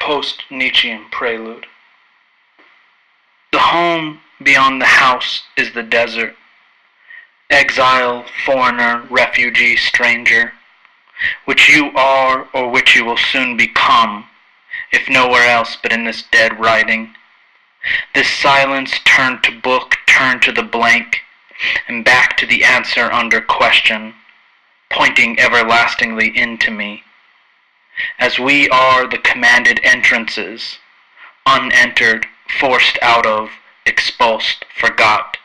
Post-Nietzschean Prelude. The home beyond the house is the desert. Exile, foreigner, refugee, stranger, which you are or which you will soon become, if nowhere else but in this dead writing. This silence turned to book, turned to the blank, and back to the answer under question, pointing everlastingly into me. As we are the commanded entrances, unentered, forced out of, expulsed, forgot.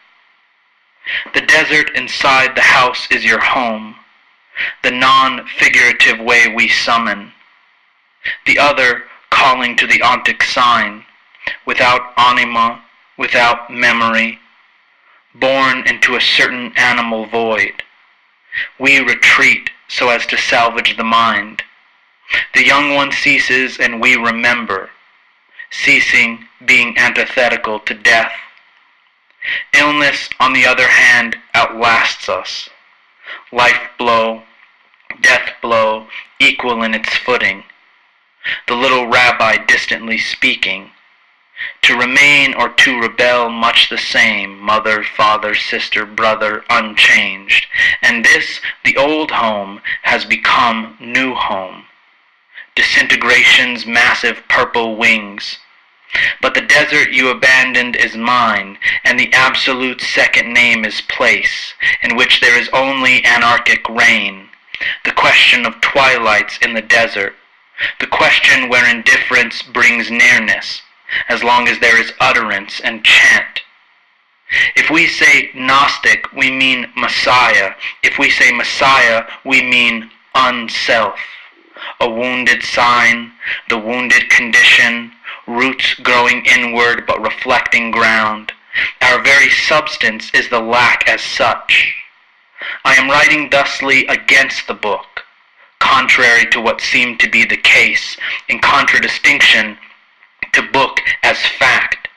The desert inside the house is your home, the non-figurative way we summon. The other calling to the ontic sign, without anima, without memory, born into a certain animal void. We retreat so as to salvage the mind. The young one ceases and we remember, ceasing being antithetical to death. Illness, on the other hand, outlasts us. Life blow, death blow, equal in its footing. The little rabbi distantly speaking. To remain or to rebel much the same, mother, father, sister, brother, unchanged. And this, the old home, has become new home. Disintegration's massive purple wings. But the desert you abandoned is mine, and the absolute second name is place, in which there is only anarchic rain. The question of twilights in the desert. The question where indifference brings nearness, as long as there is utterance and chant. If we say Gnostic, we mean Messiah. If we say Messiah, we mean unself. A wounded sign, the wounded condition, roots growing inward but reflecting ground. Our very substance is the lack as such. I am writing thusly against the book, contrary to what seemed to be the case, in contradistinction to book as fact.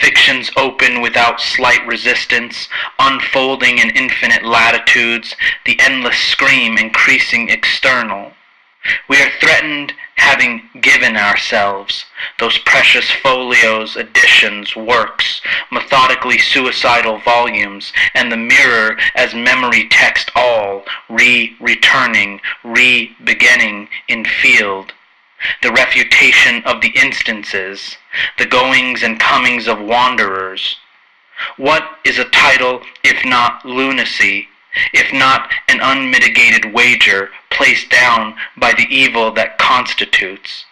Fictions open without slight resistance, unfolding in infinite latitudes, the endless scream increasing external. We are threatened having given ourselves, those precious folios, editions, works, methodically suicidal volumes, and the mirror as memory text all, returning, beginning in field. The refutation of the instances, the goings and comings of wanderers. What is a title if not lunacy, if not an unmitigated wager placed down by the evil that constitutes?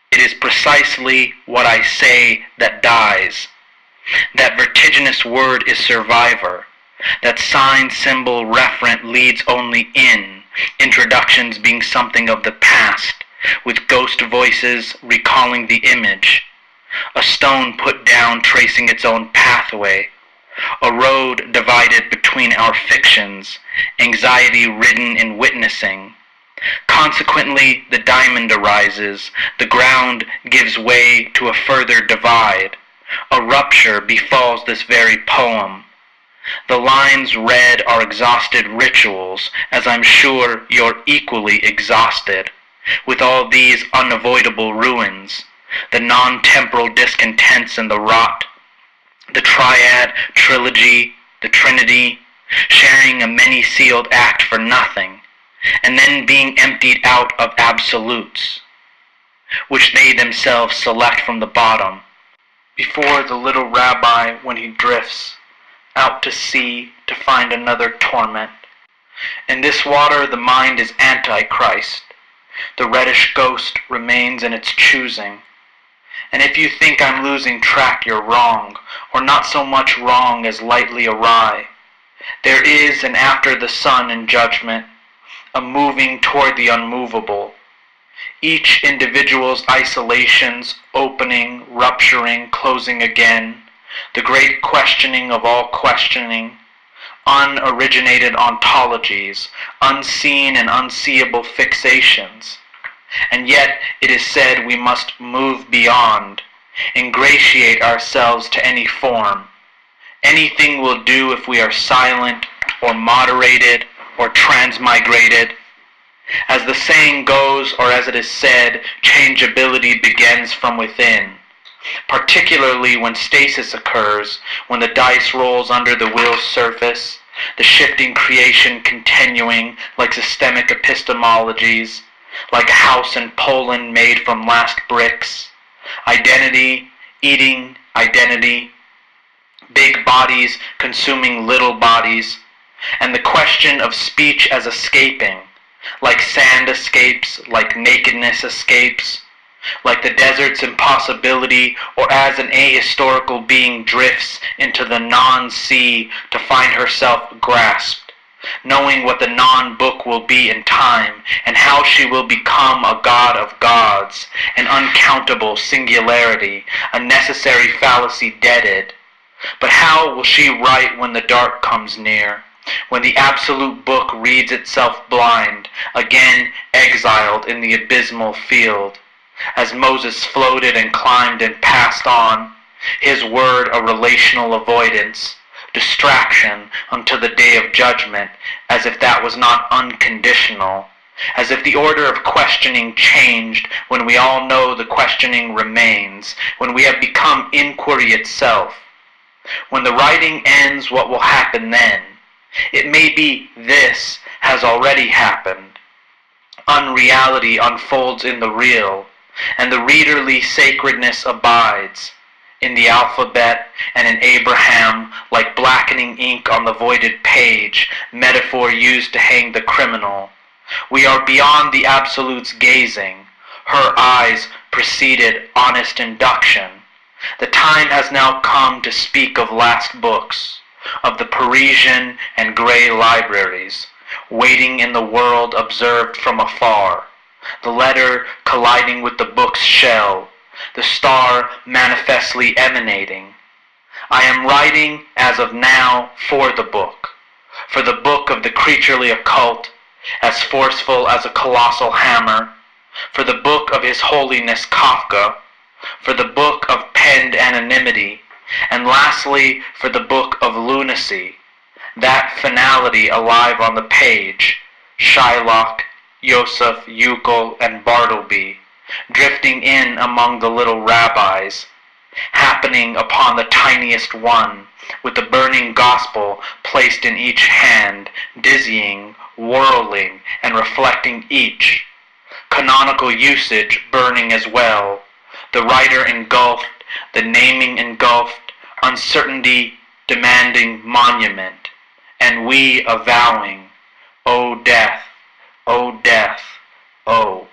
It is precisely what I say that dies. That vertiginous word is survivor. That sign, symbol, referent leads only in, introductions being something of the past, with ghost voices recalling the image. A stone put down tracing its own pathway. A road divided between our fictions, anxiety-ridden in witnessing. Consequently, the diamond arises, the ground gives way to a further divide. A rupture befalls this very poem. The lines read are exhausted rituals, as I'm sure you're equally exhausted, with all these unavoidable ruins, the non-temporal discontents and the rot, the triad, trilogy, the trinity, sharing a many-sealed act for nothing, and then being emptied out of absolutes, which they themselves select from the bottom, before the little rabbi when he drifts out to sea to find another torment. In this water the mind is Antichrist. The reddish ghost remains in its choosing. And if you think I'm losing track, you're wrong, or not so much wrong as lightly awry. There is an after the sun in judgment, a moving toward the unmovable. Each individual's isolations, opening, rupturing, closing again, the great questioning of all questioning, unoriginated ontologies, unseen and unseeable fixations. And yet it is said we must move beyond, ingratiate ourselves to any form. Anything will do if we are silent or moderated or transmigrated. As the saying goes, or as it is said, changeability begins from within. Particularly when stasis occurs, when the dice rolls under the will's surface, the shifting creation continuing like systemic epistemologies, like a house in Poland made from last bricks. Identity, eating identity, big bodies consuming little bodies, and the question of speech as escaping, like sand escapes, like nakedness escapes, like the desert's impossibility, or as an ahistorical being drifts into the non-sea to find herself grasped, knowing what the non-book will be in time, and how she will become a god of gods, an uncountable singularity, a necessary fallacy deaded. But how will she write when the dark comes near, when the absolute book reads itself blind, again exiled in the abysmal field? As Moses floated and climbed and passed on, his word a relational avoidance, distraction until the day of judgment, as if that was not unconditional, as if the order of questioning changed when we all know the questioning remains, when we have become inquiry itself. When the writing ends, what will happen then? It may be this has already happened. Unreality unfolds in the real, and the readerly sacredness abides. In the alphabet and in Abraham, like blackening ink on the voided page, metaphor used to hang the criminal. We are beyond the absolute's gazing. Her eyes preceded honest induction. The time has now come to speak of last books, of the Parisian and grey libraries, waiting in the world observed from afar, the letter colliding with the book's shell, the star manifestly emanating. I am writing as of now for the book of the creaturely occult, as forceful as a colossal hammer, for the book of His Holiness Kafka, for the book of penned anonymity, and lastly for the book of lunacy, that finality alive on the page, Shylock, Yosef, Euclid, and Bartleby, drifting in among the little rabbis, happening upon the tiniest one, with the burning gospel placed in each hand, dizzying, whirling, and reflecting each, canonical usage burning as well, the writer engulfed, the naming engulfed, uncertainty demanding monument, and we avowing, O death, O death, O